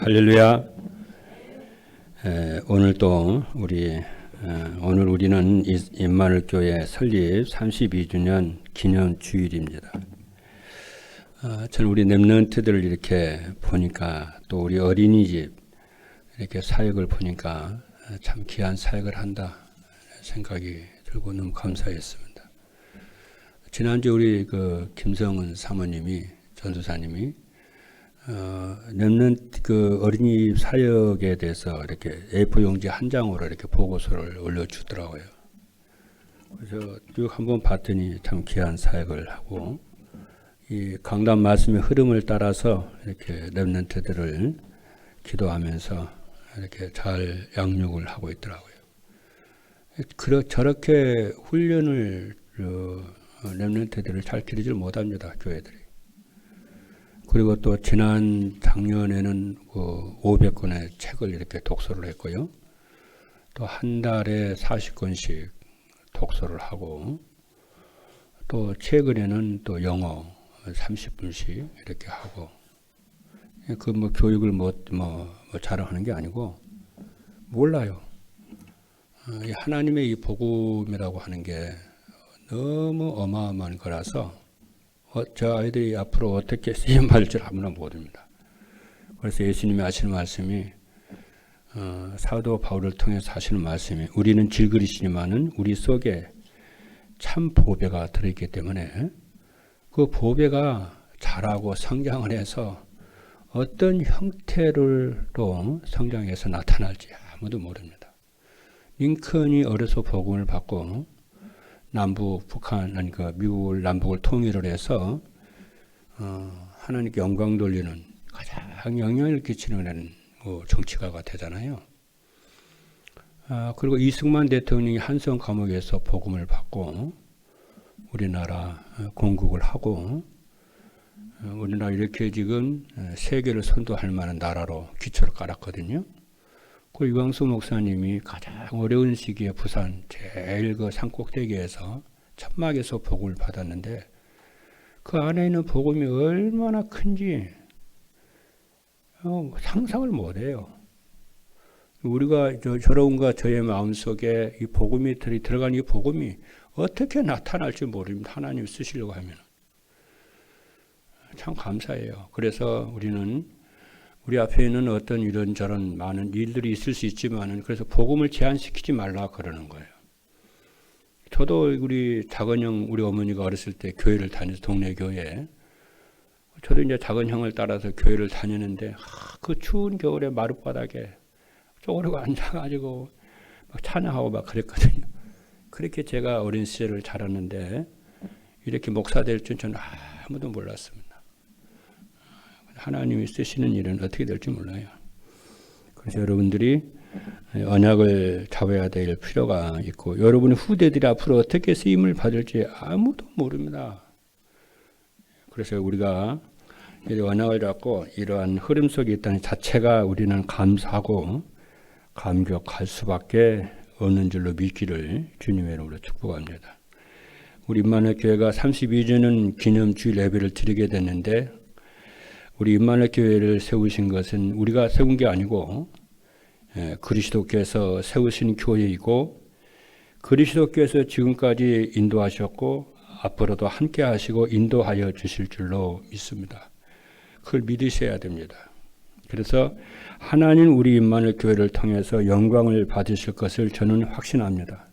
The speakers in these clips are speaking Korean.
할렐루야. 오늘 또 오늘 우리는 임마누엘 교회 설립 32주년 기념 주일입니다. 저는 우리 렘넌트들을 이렇게 보니까 또 우리 어린이집 이렇게 사역을 보니까 참 귀한 사역을 한다 생각이 들고 너무 감사했습니다. 지난주 우리 김성은 사모님이 전도사님이 렘넌트 어린이 사역에 대해서 이렇게 A4 용지 한 장으로 이렇게 보고서를 올려주더라고요. 그래서 쭉 한번 봤더니 참 귀한 사역을 하고 이 강단 말씀의 흐름을 따라서 이렇게 렘넌트들을 기도하면서 이렇게 잘 양육을 하고 있더라고요. 저렇게 훈련을 렘넌트들을 잘 기르질 못합니다, 교회들이. 그리고 또 작년에는 500권의 책을 이렇게 독서를 했고요. 또 한 달에 40권씩 독서를 하고 또 최근에는 또 영어 30분씩 이렇게 하고 교육을 자랑하는 게 아니고 몰라요. 이 하나님의 이 복음이라고 하는 게 너무 어마어마한 거라서 저 아이들이 앞으로 어떻게 쓰임 받을 줄 아무나 모릅니다. 그래서 예수님이 하시는 말씀이 사도 바울을 통해서 하시는 말씀이 우리는 질그리시지만은 우리 속에 참 보배가 들어있기 때문에 그 보배가 자라고 성장을 해서 어떤 형태로 성장해서 나타날지 아무도 모릅니다. 링컨이 어려서 복음을 받고 미국을 남북을 통일을 해서 하나님께 영광 돌리는 가장 영향을 끼치는 정치가가 되잖아요. 그리고 이승만 대통령이 한성 감옥에서 복음을 받고 우리나라 건국을 하고 우리나라 이렇게 지금 세계를 선도할 만한 나라로 기초를 깔았거든요. 그 유광수 목사님이 가장 어려운 시기에 부산 제일 산꼭대기에서 천막에서 복음을 받았는데 그 안에 있는 복음이 얼마나 큰지 상상을 못해요. 우리가 여러분과 저의 마음속에 이 복음이 들어간 이 복음이 어떻게 나타날지 모릅니다. 하나님 쓰시려고 하면 참 감사해요. 그래서 우리 앞에 있는 어떤 이런저런 많은 일들이 있을 수 있지만은 그래서 복음을 제한시키지 말라 그러는 거예요. 저도 우리 작은 우리 어머니가 어렸을 때 교회를 다녀서 동네 교회 저도 이제 작은 형을 따라서 교회를 다니는데 그 추운 겨울에 마룻바닥에 쪼그리고 앉아가지고 막 찬양하고 막 그랬거든요. 그렇게 제가 어린 시절을 자랐는데 이렇게 목사 될 줄 저는 아무도 몰랐습니다. 하나님이 쓰시는 일은 어떻게 될지 몰라요. 그래서 여러분들이 언약을 잡아야 될 필요가 있고 여러분의 후대들이 앞으로 어떻게 쓰임을 받을지 아무도 모릅니다. 그래서 우리가 언약을 잡고 이러한 흐름 속에 있다는 자체가 우리는 감사하고 감격할 수밖에 없는 줄로 믿기를 주님의 이름으로 축복합니다. 우리 임마누엘 교회가 32주년 기념 주일 예배를 드리게 됐는데 우리 임마누엘 교회를 세우신 것은 우리가 세운 게 아니고 그리스도께서 세우신 교회이고 그리스도께서 지금까지 인도하셨고 앞으로도 함께 하시고 인도하여 주실 줄로 믿습니다. 그걸 믿으셔야 됩니다. 그래서 하나님 우리 임마누엘 교회를 통해서 영광을 받으실 것을 저는 확신합니다.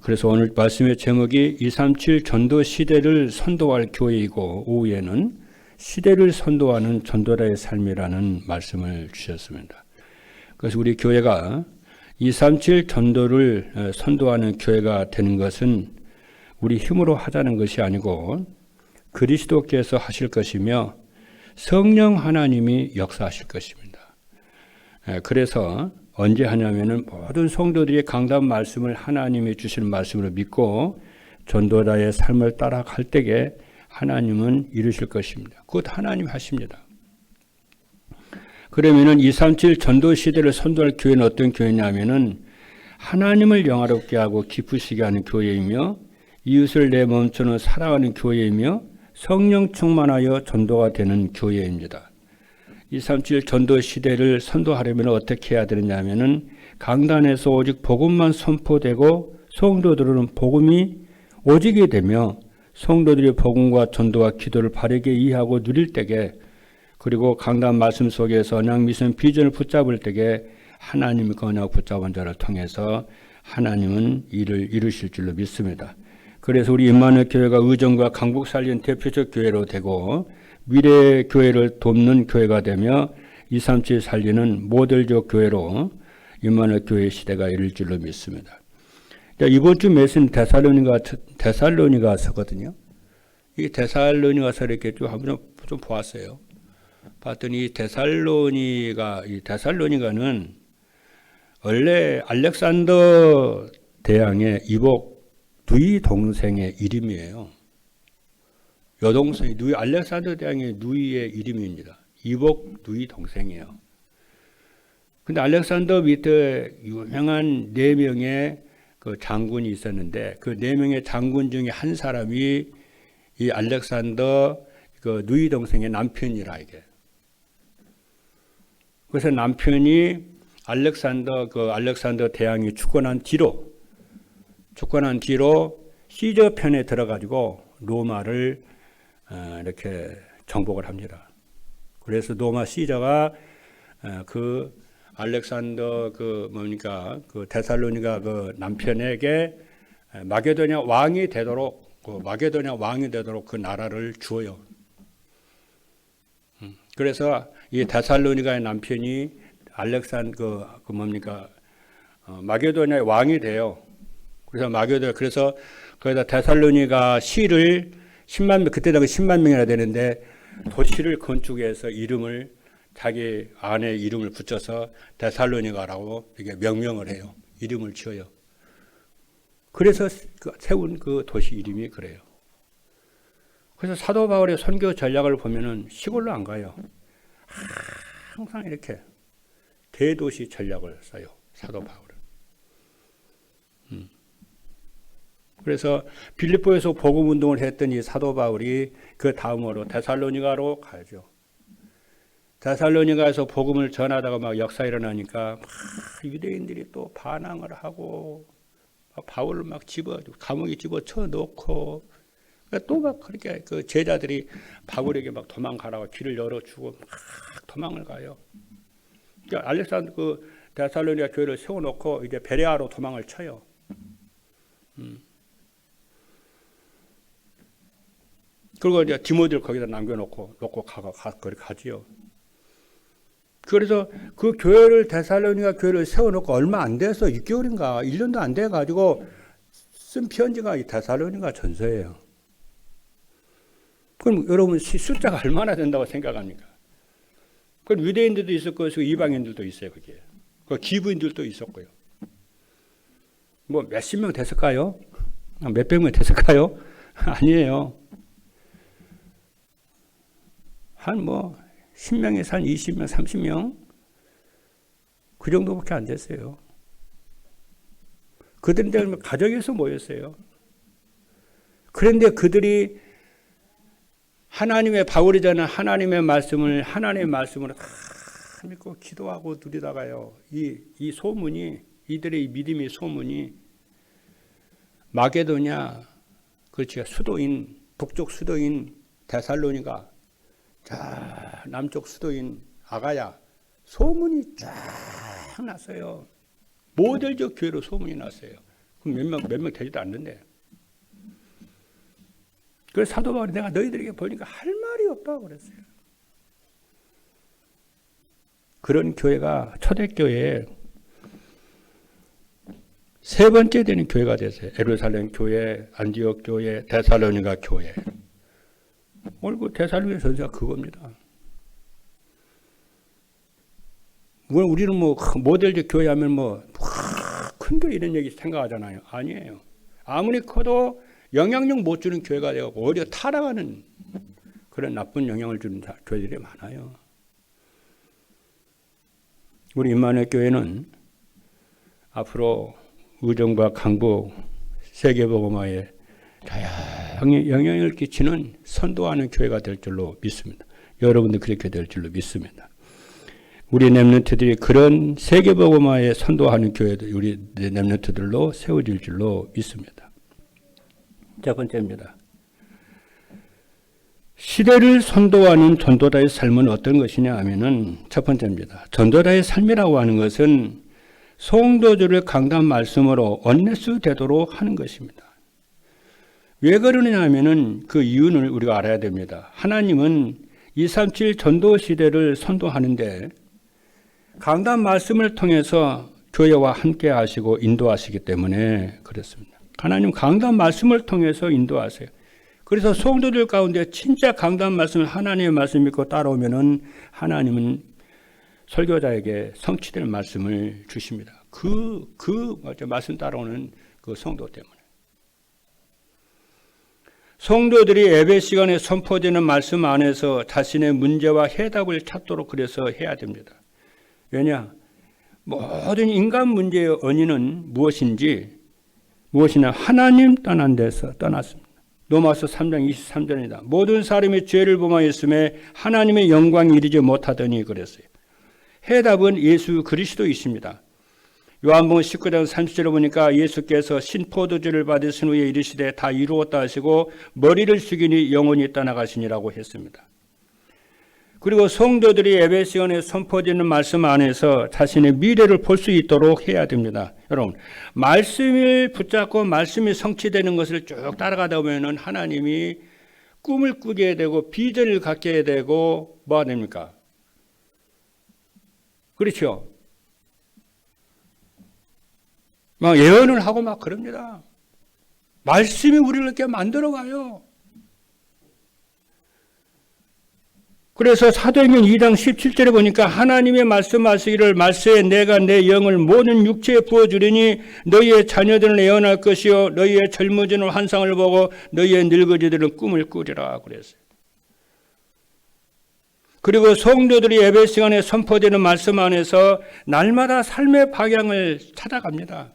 그래서 오늘 말씀의 제목이 237 전도 시대를 선도할 교회이고 오후에는 시대를 선도하는 전도자의 삶이라는 말씀을 주셨습니다. 그래서 우리 교회가 237 전도를 선도하는 교회가 되는 것은 우리 힘으로 하자는 것이 아니고 그리스도께서 하실 것이며 성령 하나님이 역사하실 것입니다. 그래서 언제 하냐면은 모든 성도들이 강단 말씀을 하나님이 주시는 말씀으로 믿고 전도자의 삶을 따라갈 때에 하나님은 이루실 것입니다. 그것 하나님 하십니다. 그러면은 237 전도 시대를 선도할 교회는 어떤 교회냐면은 하나님을 영화롭게 하고 기쁘시게 하는 교회이며 이웃을 내 몸처럼 사랑하는 교회이며 성령 충만하여 전도가 되는 교회입니다. 237 전도 시대를 선도하려면 어떻게 해야 되느냐면은 강단에서 오직 복음만 선포되고 성도들은 복음이 오지게 되며 성도들이 복음과 전도와 기도를 바르게 이해하고 누릴 때에 그리고 강단 말씀 속에서 언약 미션 비전을 붙잡을 때에 하나님의 그 언약 붙잡은 자를 통해서 하나님은 일을 이루실 줄로 믿습니다. 그래서 우리 임마누엘 교회가 의정과 강북 살린 대표적 교회로 되고 미래 교회를 돕는 교회가 되며 237 살리는 모델적 교회로 임마누엘 교회 시대가 이룰 줄로 믿습니다. 이번 주 메시지는 데살로니가서거든요. 이 데살로니가서 이렇게 좀 한번 좀 보았어요. 봤더니 데살로니가는 원래 알렉산더 대왕의 이복 누이 동생의 이름이에요. 여동생이 알렉산더 대왕의 누이의 이름입니다. 이복 누이 동생이에요. 근데 알렉산더 밑에 유명한 4명의 그 장군이 있었는데 그 4명의 장군 중에 한 사람이 이 알렉산더 그 누이 동생의 남편이라 이게. 그래서 남편이 알렉산더 대왕이 죽고 난 뒤로 시저 편에 들어가지고 로마를 이렇게 정복을 합니다. 그래서 로마 시저가 그 알렉산더 그 데살로니가 그 남편에게 마게도냐 왕이 되도록 그 나라를 주어요. 그래서 이 데살로니가의 남편이 마게도냐의 왕이 돼요. 그래서 거기다 데살로니가 시를 10만 명, 그때 당시 10만 명이나 되는데 도시를 건축해서 자기 아내 이름을 붙여서 데살로니가라고 이게 명명을 해요. 이름을 지어요. 그래서 세운 그 도시 이름이 그래요. 그래서 사도 바울의 선교 전략을 보면은 시골로 안 가요. 항상 이렇게 대도시 전략을 써요. 사도 바울은. 그래서 빌립보에서 복음 운동을 했던 이 사도 바울이 그 다음으로 데살로니가로 가죠. 데살로니가에서 복음을 전하다가 막 역사 일어나니까 막 유대인들이 또 반항을 하고 바울을 막 감옥에 집어쳐 넣고 또 막 그렇게 그 제자들이 바울에게 막 도망가라고 길을 열어주고 막 도망을 가요. 그러니까 알렉산더 데살로니가 교회를 세워놓고 이제 베레아로 도망을 쳐요. 그리고 이제 디모데를 거기다 남겨놓고 가지요. 그래서 그 교회를 데살로니가 교회를 세워놓고 얼마 안 돼서 6개월인가 1년도 안 돼 가지고 쓴 편지가 이 데살로니가 전서예요. 그럼 여러분 숫자가 얼마나 된다고 생각합니까? 그럼 유대인들도 있었고 이방인들도 있어요. 거기에. 그 기부인들도 있었고요. 뭐 몇십 명 됐을까요? 몇백 명 됐을까요? 아니에요. 한 10명에서 한 20명, 30명 그 정도밖에 안 됐어요. 그들은 가정에서 모였어요. 그런데 그들이 하나님의 바울이잖아. 하나님의 말씀으로 다 믿고 기도하고 누리다가요. 이 소문이 이들의 이 믿음의 소문이 마게도냐, 그렇지 수도인 북쪽 수도인 데살로니가, 자 남쪽 수도인 아가야 소문이 쫙 났어요. 모델적 교회로 소문이 났어요. 그럼 몇 명 되지도 않는데. 그래서 사도 바울이 내가 너희들에게 보니까 할 말이 없다고 그랬어요. 그런 교회가 초대교회에 세 번째 되는 교회가 됐어요. 예루살렘 교회, 안디옥 교회, 데살로니가 교회. 오늘 그 데살로니가 전서가 그겁니다. 우리는 모델적 교회 하면 큰 교회 이런 얘기 생각하잖아요. 아니에요. 아무리 커도 영향력 못 주는 교회가 되고 오히려 타락하는 그런 나쁜 영향을 주는 교회들이 많아요. 우리 임마누엘 교회는 앞으로 의정과 강북 세계복음화에 다양한 영향을 끼치는 선도하는 교회가 될 줄로 믿습니다. 여러분도 그렇게 될 줄로 믿습니다. 우리 렘넌트들이 그런 세계복음화에 선도하는 교회들, 우리 렘넌트들로 세워질 줄로 믿습니다. 첫 번째입니다. 시대를 선도하는 전도자의 삶은 어떤 것이냐 하면은 첫 번째입니다. 전도자의 삶이라고 하는 것은 성도들을 강단 말씀으로 언네스 되도록 하는 것입니다. 왜 그러느냐 하면은 그 이유를 우리가 알아야 됩니다. 하나님은 237 전도 시대를 선도하는데 강단 말씀을 통해서 교회와 함께 하시고 인도하시기 때문에 그렇습니다. 하나님 강단 말씀을 통해서 인도하세요. 그래서 성도들 가운데 진짜 강단 말씀을 하나님의 말씀 믿고 따라오면은 하나님은 설교자에게 성취될 말씀을 주십니다. 그 말씀 따라오는 그 성도 때문에. 성도들이 예배 시간에 선포되는 말씀 안에서 자신의 문제와 해답을 찾도록 그래서 해야 됩니다. 왜냐? 모든 인간 문제의 원인은 무엇이냐? 하나님 떠난 데서 떠났습니다. 로마서 3장 23절입니다. 모든 사람이 죄를 범하였음에 하나님의 영광이 이르지 못하더니 그랬어요. 해답은 예수 그리스도이십니다. 요한복음 19장 30절에 보니까 예수께서 신포도주를 받으신 후에 이르시되 다 이루었다 하시고 머리를 숙이니 영원히 떠나가시니라고 했습니다. 그리고 성도들이 예배 시간에 선포되는 말씀 안에서 자신의 미래를 볼 수 있도록 해야 됩니다. 여러분, 말씀을 붙잡고 말씀이 성취되는 것을 쭉 따라가다 보면은 하나님이 꿈을 꾸게 되고 비전을 갖게 되고 뭐가 됩니까? 그렇죠? 막 예언을 하고 막 그럽니다. 말씀이 우리를 이렇게 만들어가요. 그래서 사도행전 2장 17절에 보니까 하나님의 말씀하시기를 말세에 내가 내 영을 모든 육체에 부어주리니 너희의 자녀들은 예언할 것이요 너희의 젊어지는 환상을 보고 너희의 늙어지들은 꿈을 꾸리라 그랬어요. 그리고 성도들이 예배 시간에 선포되는 말씀 안에서 날마다 삶의 방향을 찾아갑니다.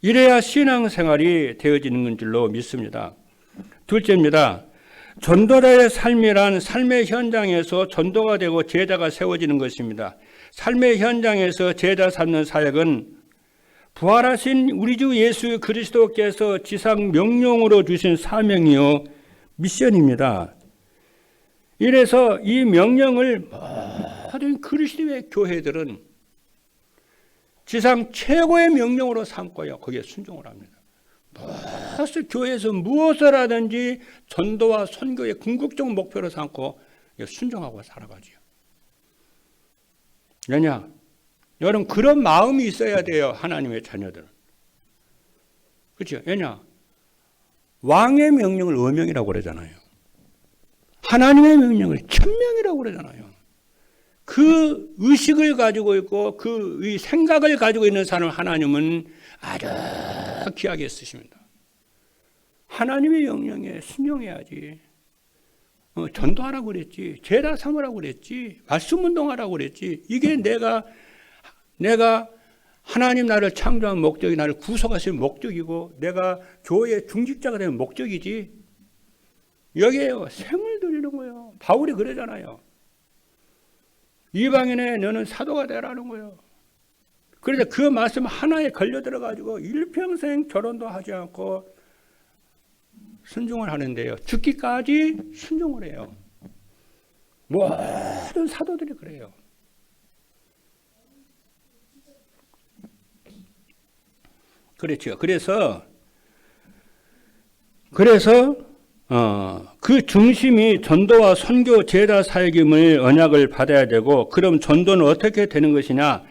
이래야 신앙생활이 되어지는 줄로 믿습니다. 둘째입니다. 전도자의 삶이란 삶의 현장에서 전도가 되고 제자가 세워지는 것입니다. 삶의 현장에서 제자 삼는 사역은 부활하신 우리 주 예수 그리스도께서 지상 명령으로 주신 사명이요 미션입니다. 이래서 이 명령을 모든 그리스도의 교회들은 지상 최고의 명령으로 삼고요. 거기에 순종을 합니다. 무엇을 교회에서 무엇을 하든지 전도와 선교의 궁극적 목표로 삼고 순종하고 살아가죠. 왜냐? 여러분 그런 마음이 있어야 돼요. 하나님의 자녀들은. 그렇죠? 왜냐? 왕의 명령을 어명이라고 그러잖아요. 하나님의 명령을 천명이라고 그러잖아요. 그 의식을 가지고 있고 그 생각을 가지고 있는 사람을 하나님은 아주 귀하게 쓰십니다. 하나님의 명령에 순종해야지. 전도하라고 그랬지. 제자 삼으라고 그랬지. 말씀 운동하라고 그랬지. 이게 내가 하나님 나를 창조한 목적이 나를 구속하신 목적이고 내가 교회의 중직자가 되는 목적이지. 여기에요. 생을 드리는 거예요. 바울이 그러잖아요. 이방인에 너는 사도가 되라는 거예요. 그래서 그 말씀 하나에 걸려들어가지고 일평생 결혼도 하지 않고 순종을 하는데요. 죽기까지 순종을 해요. 모든 사도들이 그래요. 그렇죠. 그래서 그 중심이 전도와 선교 제자 사역임을 언약을 받아야 되고 그럼 전도는 어떻게 되는 것이냐?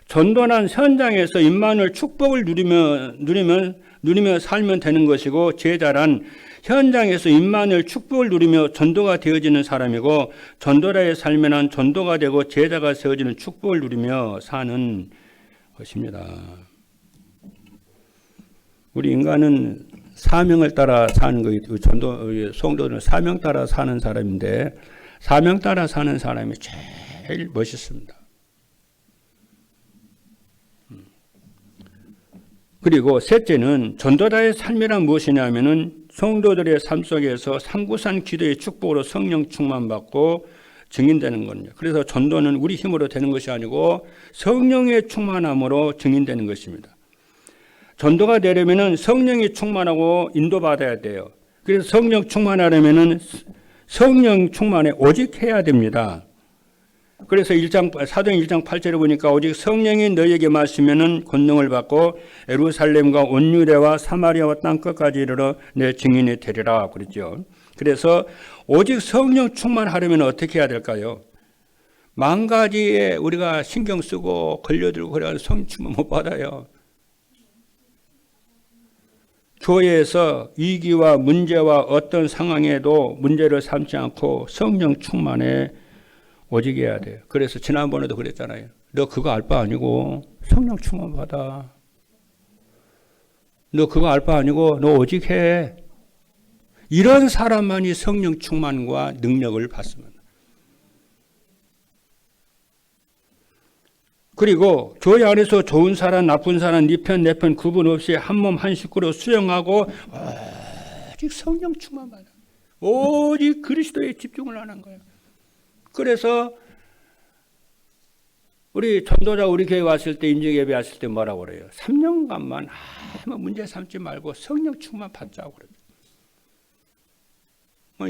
전도는 현장에서 임마누엘 축복을 누리며 살면 되는 것이고 제자란 현장에서 임마누엘 축복을 누리며 전도가 되어지는 사람이고 전도자의 삶에는 전도가 되고 제자가 세워지는 축복을 누리며 사는 것입니다. 우리 인간은 사명을 따라 사는 거예요. 성도는 사명 따라 사는 사람인데 사명 따라 사는 사람이 제일 멋있습니다. 그리고 셋째는 전도자의 삶이란 무엇이냐면은 성도들의 삶 속에서 삼구산 기도의 축복으로 성령 충만받고 증인되는 거예요. 그래서 전도는 우리 힘으로 되는 것이 아니고 성령의 충만함으로 증인되는 것입니다. 전도가 되려면 성령이 충만하고 인도받아야 돼요. 그래서 성령 충만하려면 성령 충만에 오직 해야 됩니다. 그래서 사도행 1장 8절에 보니까 오직 성령이 너희에게 마시면은 권능을 받고 예루살렘과 온 유대와 사마리아와 땅끝까지 이르러 내 증인이 되리라 그랬죠. 그래서 오직 성령 충만하려면 어떻게 해야 될까요? 만 가지에 우리가 신경 쓰고 걸려들고 그래야 성령 충만 못 받아요. 교회에서 위기와 문제와 어떤 상황에도 문제를 삼지 않고 성령 충만에 오직 해야 돼요. 그래서 지난번에도 그랬잖아요. 너 그거 알 바 아니고 성령 충만 받아. 너 그거 알 바 아니고 너 오직 해. 이런 사람만이 성령 충만과 능력을 받습니다. 그리고 교회 안에서 좋은 사람, 나쁜 사람, 네 편, 내 편 구분 없이 한 몸 한 식구로 수용하고 오직 성령 충만 받아. 오직 그리스도에 집중을 하는 거예요. 그래서 우리 전도자 우리 교회 왔을 때 인증예배 왔을 때 뭐라고 그래요? 3년간만 아무 문제 삼지 말고 성령 충만 받자고 그래요.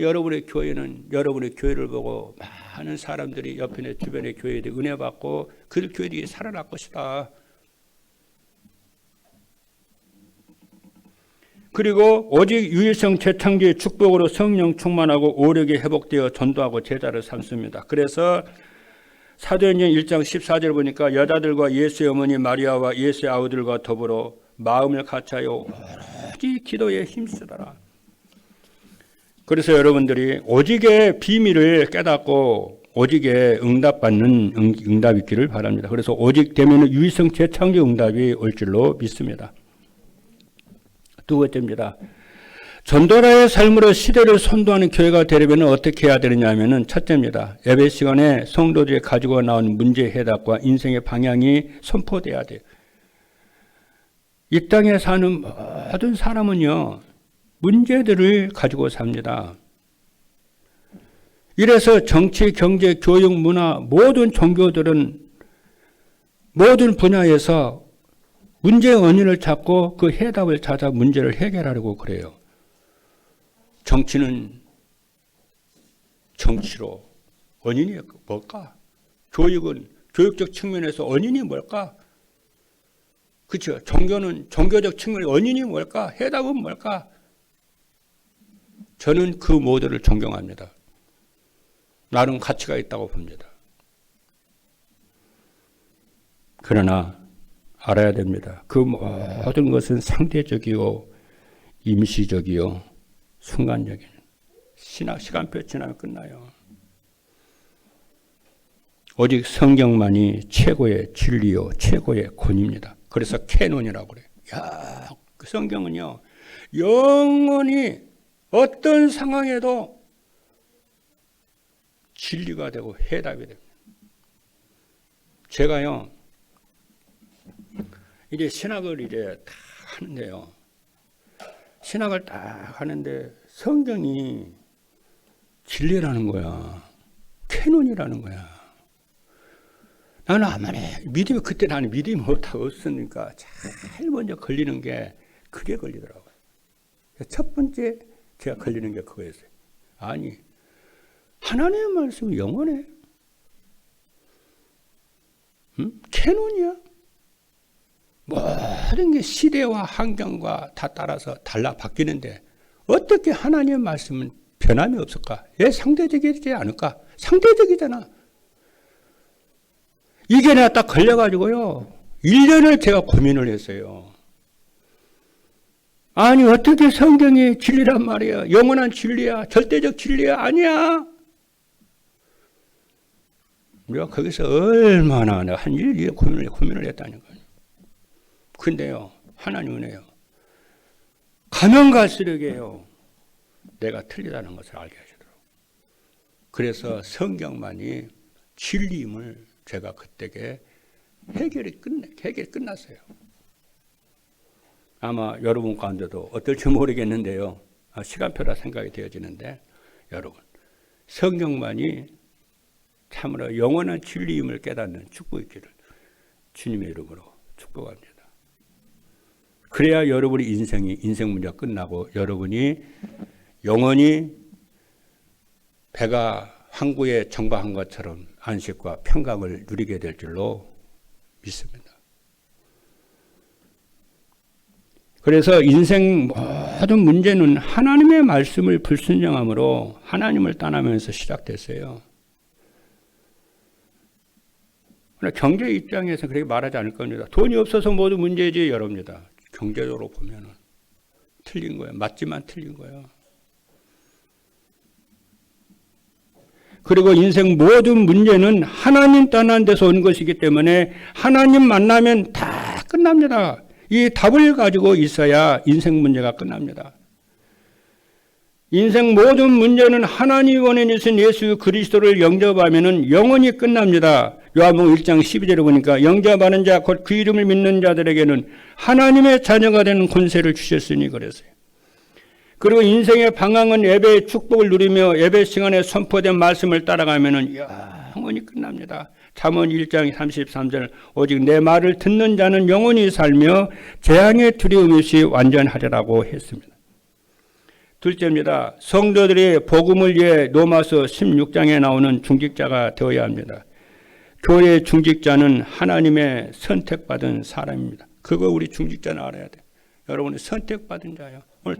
여러분의 교회는 여러분의 교회를 보고 많은 사람들이 옆에 주변의 교회들이 은혜 받고 그 교회들이 살아날 것이다. 그리고 오직 유일성 재창조의 축복으로 성령 충만하고 오력이 회복되어 전도하고 제자를 삼습니다. 그래서 사도행전 1장 14절 보니까 여자들과 예수의 어머니 마리아와 예수의 아우들과 더불어 마음을 같이하여 오직 기도에 힘쓰더라. 그래서 여러분들이 오직의 비밀을 깨닫고 오직에 응답받는 응답이 있기를 바랍니다. 그래서 오직 되면 유일성 재창조 응답이 올 줄로 믿습니다. 두 번째입니다. 전도자의 삶으로 시대를 선도하는 교회가 되려면 어떻게 해야 되느냐 하면은 첫째입니다. 예배 시간에 성도들이 가지고 나온 문제 해답과 인생의 방향이 선포돼야 돼요. 이 땅에 사는 모든 사람은요, 문제들을 가지고 삽니다. 이래서 정치, 경제, 교육, 문화 모든 종교들은 모든 분야에서 문제의 원인을 찾고 그 해답을 찾아 문제를 해결하려고 그래요. 정치는 정치로 원인이 뭘까? 교육은 교육적 측면에서 원인이 뭘까? 그렇죠. 종교는 종교적 측면의 원인이 뭘까? 해답은 뭘까? 저는 그 모두를 존경합니다. 나름 가치가 있다고 봅니다. 그러나 알아야 됩니다. 그 모든 것은 상대적이고 임시적이요 순간적인 시간표 지나면 끝나요. 오직 성경만이 최고의 진리요 최고의 권위입니다. 그래서 캐논이라고 그래요. 야, 그 성경은요 영원히 어떤 상황에도 진리가 되고 해답이 됩니다. 제가요 이제 신학을 이제 다 하는데요. 신학을 딱 하는데 성경이 진리라는 거야. 캐논이라는 거야. 나는 아무리 믿음이 그때 나는 믿음이 없으니까 제일 먼저 걸리는 게 그게 걸리더라고요. 첫 번째 제가 걸리는 게 그거였어요. 아니 하나님의 말씀은 영원해. 캐논이야. 모든 게 시대와 환경과 다 따라서 달라 바뀌는데 어떻게 하나님의 말씀은 변함이 없을까? 왜 상대적이지 않을까? 상대적이잖아. 이게 내가 딱 걸려가지고요. 1년을 제가 고민을 했어요. 아니 어떻게 성경이 진리란 말이야. 영원한 진리야. 절대적 진리야. 아니야. 내가 거기서 얼마나 내가 한 1년 고민을 했다니까요. 근데요. 하나님 은혜요. 가면 갈수록에요. 내가 틀리다는 것을 알게 하시더라고요. 그래서 성경만이 진리임을 제가 그때게 해결이 끝났어요. 아마 여러분 가운데도 어떨지 모르겠는데요. 시간표라 생각이 되어지는데 여러분 성경만이 참으로 영원한 진리임을 깨닫는 축복의 길을 주님의 이름으로 축복합니다. 그래야 여러분의 인생 문제가 끝나고 여러분이 영원히 배가 항구에 정박한 것처럼 안식과 평강을 누리게 될 줄로 믿습니다. 그래서 인생 모든 문제는 하나님의 말씀을 불순종함으로 하나님을 떠나면서 시작됐어요. 경제 입장에서 그렇게 말하지 않을 겁니다. 돈이 없어서 모두 문제지 여럽니다. 경제적으로 보면은 틀린 거예요. 맞지만 틀린 거예요. 그리고 인생 모든 문제는 하나님 떠난 데서 온 것이기 때문에 하나님 만나면 다 끝납니다. 이 답을 가지고 있어야 인생 문제가 끝납니다. 인생 모든 문제는 하나님 원해주신 예수 그리스도를 영접하면 영원히 끝납니다. 요한복음 1장 12절에 보니까 영접하는 자 곧 그 이름을 믿는 자들에게는 하나님의 자녀가 되는 권세를 주셨으니 그랬어요. 그리고 인생의 방향은 예배의 축복을 누리며 예배 시간에 선포된 말씀을 따라가면 영원히 끝납니다. 잠언 1장 33절 오직 내 말을 듣는 자는 영원히 살며 재앙의 두려움 없이 완전하리라고 했습니다. 둘째입니다. 성도들이 복음을 위해 로마서 16장에 나오는 중직자가 되어야 합니다. 교회의 중직자는 하나님의 선택받은 사람입니다. 그거 우리 중직자는 알아야 돼요. 여러분이 선택받은 자예요. 오늘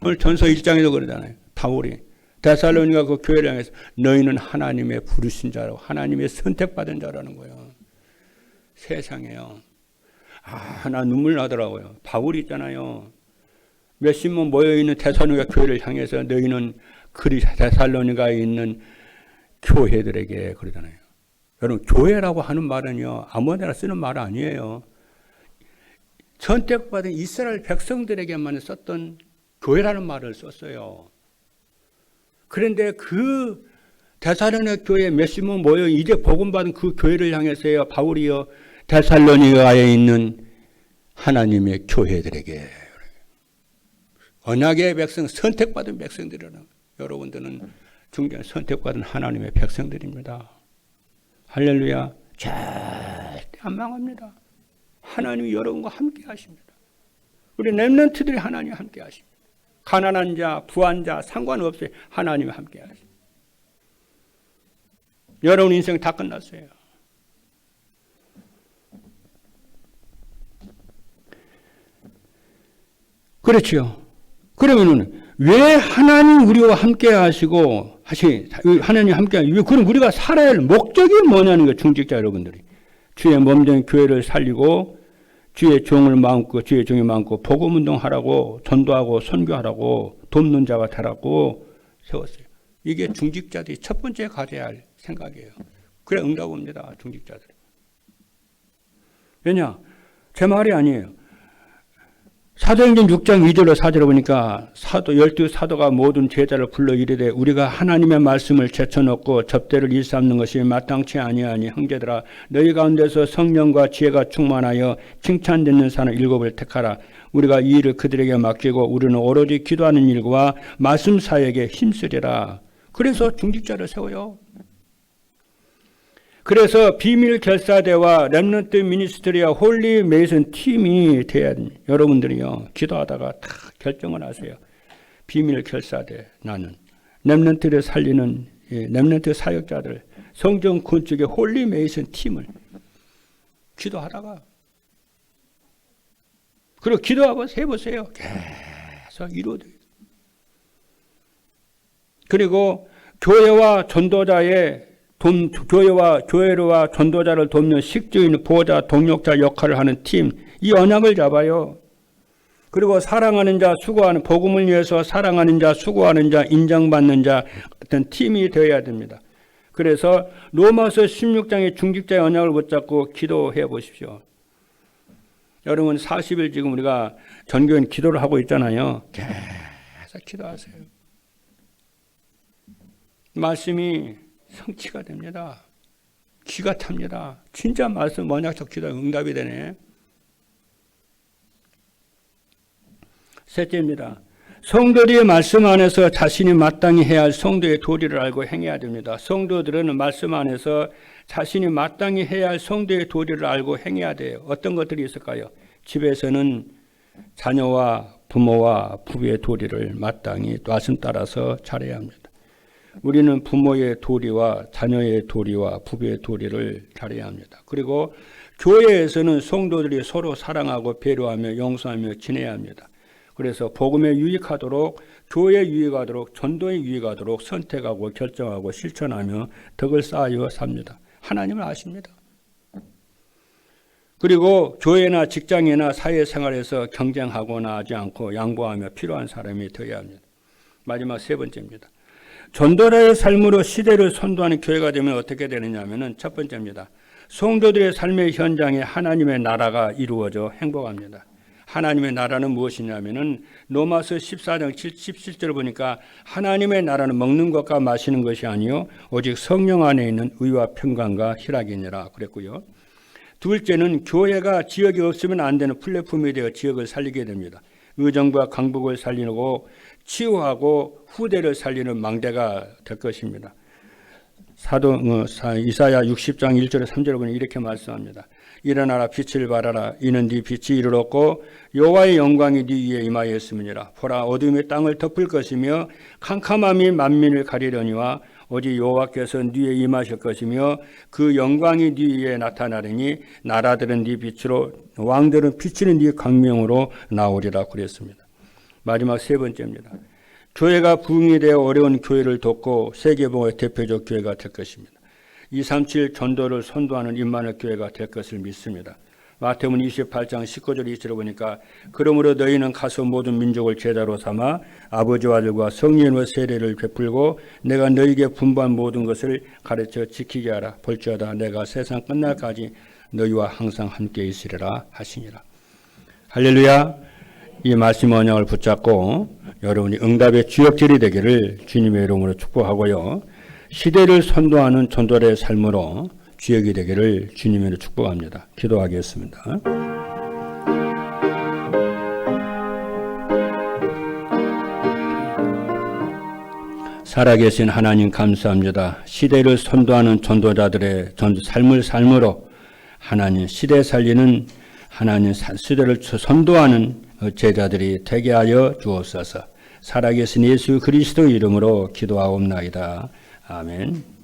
오늘 전서 1장에도 그러잖아요. 바울이 데살로니가 그 교회를 향해서 너희는 하나님의 부르신 자라고 하나님의 선택받은 자라는 거예요. 세상에요. 나 눈물 나더라고요. 바울이 있잖아요. 몇십 명 모여있는 데살로니가 교회를 향해서 너희는 데살로니가에 있는 교회들에게 그러잖아요. 여러분 교회라고 하는 말은요 아무데나 쓰는 말 아니에요. 선택받은 이스라엘 백성들에게만 썼던 교회라는 말을 썼어요. 그런데 그 데살로니가 교회에 몇십 명 모여 이제 복음받은 그 교회를 향해서요 바울이요 데살로니가에 있는 하나님의 교회들에게 언약의 백성 선택받은 백성들이라는 여러분들은 중간 선택받은 하나님의 백성들입니다. 할렐루야. 절대 안 망합니다. 하나님이 여러분과 함께 하십니다. 우리 렘넌트들이 하나님과 함께 하십니다. 가난한 자, 부한 자 상관없어요. 하나님과 함께 하십니다. 여러분 인생 다 끝났어요. 그렇죠. 그러면은 왜 하나님 우리와 함께 하시고 하나님 함께 하시고 그럼 우리가 살아야 할 목적이 뭐냐는 거예요. 중직자 여러분들이 주의 몸된 교회를 살리고 주의 종을 마음고 주의 종이 마음고 복음운동하라고 전도하고 선교하라고 돕는 자가 되라고 세웠어요. 이게 중직자들이 첫 번째 가져야 할 생각이에요. 그래 응답합니다. 중직자들이. 왜냐? 제 말이 아니에요. 사도행전 6장 2절로 4절을 보니까 열두 사도가 모든 제자를 불러 이르되 우리가 하나님의 말씀을 제쳐놓고 접대를 일삼는 것이 마땅치 아니하니 형제들아 너희 가운데서 성령과 지혜가 충만하여 칭찬되는 사람 7을 택하라. 우리가 이 일을 그들에게 맡기고 우리는 오로지 기도하는 일과 말씀 사역에 힘쓰리라. 그래서 중직자를 세워요. 그래서 비밀 결사대와 렘넌트 미니스트리와 홀리 메이슨 팀이 돼야 됩니다. 여러분들이요 기도하다가 다 결정을 하세요. 비밀 결사대 나는 렘넌트를 살리는 렘넌트 사역자들 성전 건축의 홀리 메이슨 팀을 기도하다가 그리고 기도하고 해보세요. 계속 이루어져요. 그리고 교회와 전도자의 교회와 전도자를 돕는 식주인, 보호자, 동력자 역할을 하는 팀, 이 언약을 잡아요. 그리고 사랑하는 자, 수고하는, 복음을 위해서 사랑하는 자, 수고하는 자, 인정받는 자 같은 팀이 되어야 됩니다. 그래서 로마서 16장의 중직자의 언약을 붙잡고 기도해 보십시오. 여러분 40일 지금 우리가 전교인 기도를 하고 있잖아요. 계속 기도하세요. 말씀이 성취가 됩니다. 기가 탑니다. 진짜 말씀 언약적 기도 응답이 되네. 셋째입니다. 성도들이 말씀 안에서 자신이 마땅히 해야 할 성도의 도리를 알고 행해야 됩니다. 성도들은 말씀 안에서 자신이 마땅히 해야 할 성도의 도리를 알고 행해야 돼요. 어떤 것들이 있을까요? 집에서는 자녀와 부모와 부부의 도리를 마땅히 말씀 따라서 잘해야 합니다. 우리는 부모의 도리와 자녀의 도리와 부부의 도리를 잘해야 합니다. 그리고 교회에서는 성도들이 서로 사랑하고 배려하며 용서하며 지내야 합니다. 그래서 복음에 유익하도록, 교회에 유익하도록, 전도에 유익하도록 선택하고 결정하고 실천하며 덕을 쌓아 삽니다. 하나님을 아십니다. 그리고 교회나 직장이나 사회생활에서 경쟁하거나 하지 않고 양보하며 필요한 사람이 되어야 합니다. 마지막 세 번째입니다. 전도자의 삶으로 시대를 선도하는 교회가 되면 어떻게 되느냐 하면은 첫 번째입니다. 성도들의 삶의 현장에 하나님의 나라가 이루어져 행복합니다. 하나님의 나라는 무엇이냐면은 로마서 14장 17절 보니까 하나님의 나라는 먹는 것과 마시는 것이 아니요 오직 성령 안에 있는 의와 평강과 희락이니라 그랬고요. 둘째는 교회가 지역이 없으면 안 되는 플랫폼이 되어 지역을 살리게 됩니다. 의정과 강북을 살리고 치유하고 후대를 살리는 망대가 될 것입니다. 이사야 60장 1절에 3절에 보니 이렇게 말씀합니다. 일어나라 빛을 발하라 이는 네 빛이 이르렀고 여호와의 영광이 네 위에 임하였음이니라. 보라 어둠이 땅을 덮을 것이며 캄캄함이 만민을 가리려니와 오직 여호와께서 네 위에 임하실 것이며 그 영광이 네 위에 나타나리니 나라들은 네 빛으로 왕들은 비치는 네 광명으로 나오리라 그랬습니다. 마지막 세 번째입니다. 교회가 부흥이 되어 어려운 교회를 돕고 세계복음의 대표적 교회가 될 것입니다. 237 전도를 선도하는 임마누엘 교회가 될 것을 믿습니다. 마태복음 28장 19절 20절을 보니까 그러므로 너희는 가서 모든 민족을 제자로 삼아 아버지와 아들과 성령의 세례를 베풀고 내가 너희에게 분부한 모든 것을 가르쳐 지키게 하라. 볼지어다 내가 세상 끝날까지 너희와 항상 함께 있으리라 하시니라. 할렐루야. 이 말씀의 언약을 붙잡고 여러분이 응답의 주역질이 되기를 주님의 이름으로 축복하고요. 시대를 선도하는 전도자의 삶으로 주역이 되기를 주님의 이름으로 축복합니다. 기도하겠습니다. 살아계신 하나님 감사합니다. 시대를 선도하는 전도자들의 삶으로 하나님 시대 살리는 하나님 시대를 선도하는 제자들이 되게 하여 주옵소서. 살아계신 예수 그리스도 이름으로 기도하옵나이다. 아멘.